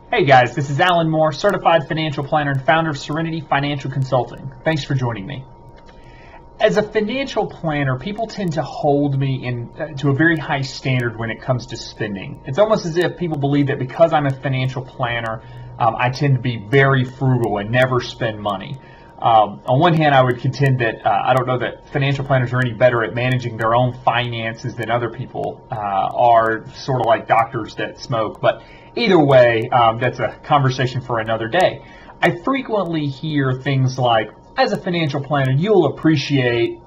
Hey guys, this is Alan Moore, certified financial planner and founder of Serenity Financial Consulting. Thanks for joining me. As a financial planner, people tend to hold me to a very high standard when it comes to spending. It's almost as if people believe that because I'm a financial planner, I tend to be very frugal and never spend money. On one hand, I would contend that I don't know that financial planners are any better at managing their own finances than other people are, sort of like doctors that smoke. But either way, that's a conversation for another day. I frequently hear things like, as a financial planner, you'll appreciate,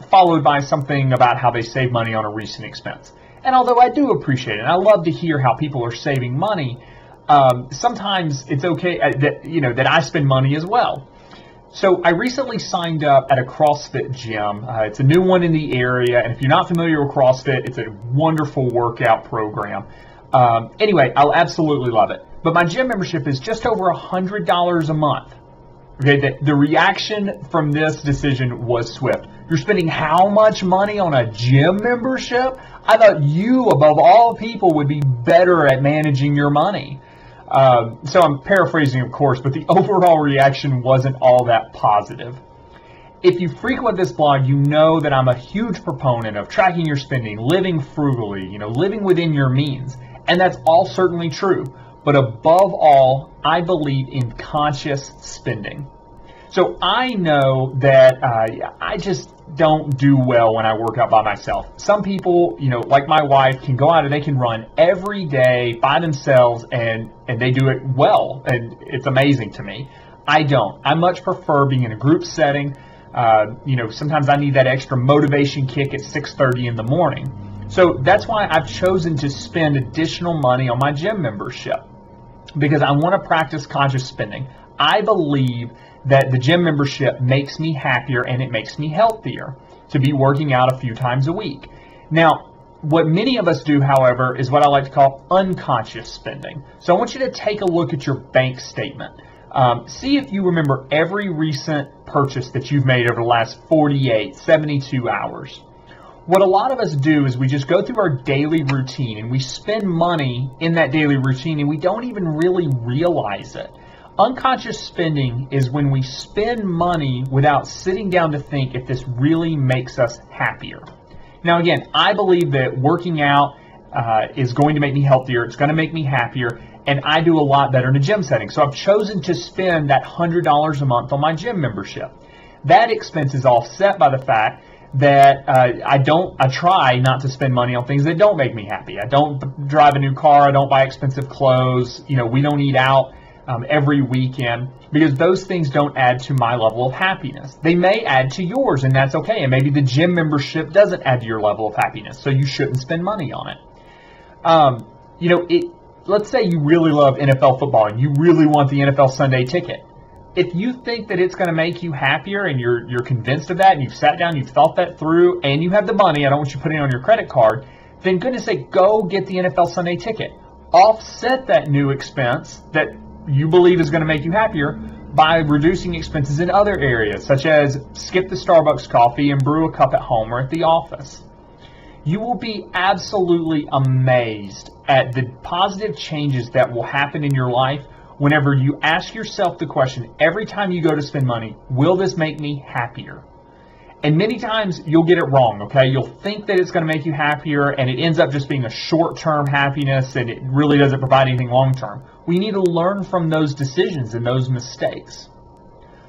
followed by something about how they save money on a recent expense. And although I do appreciate it, and I love to hear how people are saving money, sometimes it's okay that I spend money as well. So I recently signed up at a CrossFit gym. It's a new one in the area, and if you're not familiar with CrossFit, it's a wonderful workout program. Anyway, I'll absolutely love it. But my gym membership is just over $100 a month. Okay, the reaction from this decision was swift. You're spending how much money on a gym membership? I thought you, above all people, would be better at managing your money. So I'm paraphrasing, of course, but the overall reaction wasn't all that positive. If you frequent this blog, you know that I'm a huge proponent of tracking your spending, living frugally, living within your means. And that's all certainly true. But above all, I believe in conscious spending. So I know that I just don't do well when I work out by myself. Some people, like my wife, can go out and they can run every day by themselves and they do it well. And it's amazing to me. I don't. I much prefer being in a group setting. Sometimes I need that extra motivation kick at 6:30 in the morning. So that's why I've chosen to spend additional money on my gym membership, because I want to practice conscious spending. I believe that the gym membership makes me happier and it makes me healthier to be working out a few times a week. Now, what many of us do, however, is what I like to call unconscious spending. So I want you to take a look at your bank statement. See if you remember every recent purchase that you've made over the last 48, 72 hours. What a lot of us do is we just go through our daily routine and we spend money in that daily routine and we don't even really realize it. Unconscious spending is when we spend money without sitting down to think if this really makes us happier. Now again, I believe that working out is going to make me healthier, it's going to make me happier, and I do a lot better in a gym setting. So I've chosen to spend that $100 a month on my gym membership. That expense is offset by the fact that I try not to spend money on things that don't make me happy. I don't drive a new car, I don't buy expensive clothes, we don't eat out every weekend, because those things don't add to my level of happiness. They may add to yours, and that's okay, and maybe the gym membership doesn't add to your level of happiness, so you shouldn't spend money on it. Let's say you really love NFL football and you really want the NFL Sunday ticket. If you think that it's going to make you happier and you're convinced of that and you've sat down, you've thought that through, and you have the money, I don't want you putting it on your credit card, then goodness sake, go get the NFL Sunday ticket. Offset that new expense that you believe is going to make you happier by reducing expenses in other areas, such as skip the Starbucks coffee and brew a cup at home or at the office. You will be absolutely amazed at the positive changes that will happen in your life whenever you ask yourself the question, every time you go to spend money, will this make me happier? And many times you'll get it wrong, okay? You'll think that it's going to make you happier, and it ends up just being a short-term happiness, and it really doesn't provide anything long-term. We need to learn from those decisions and those mistakes.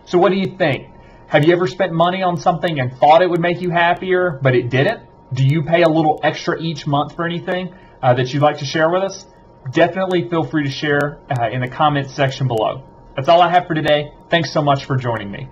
So what do you think? Have you ever spent money on something and thought it would make you happier, but it didn't? Do you pay a little extra each month for anything that you'd like to share with us? Definitely feel free to share in the comments section below. That's all I have for today. Thanks so much for joining me.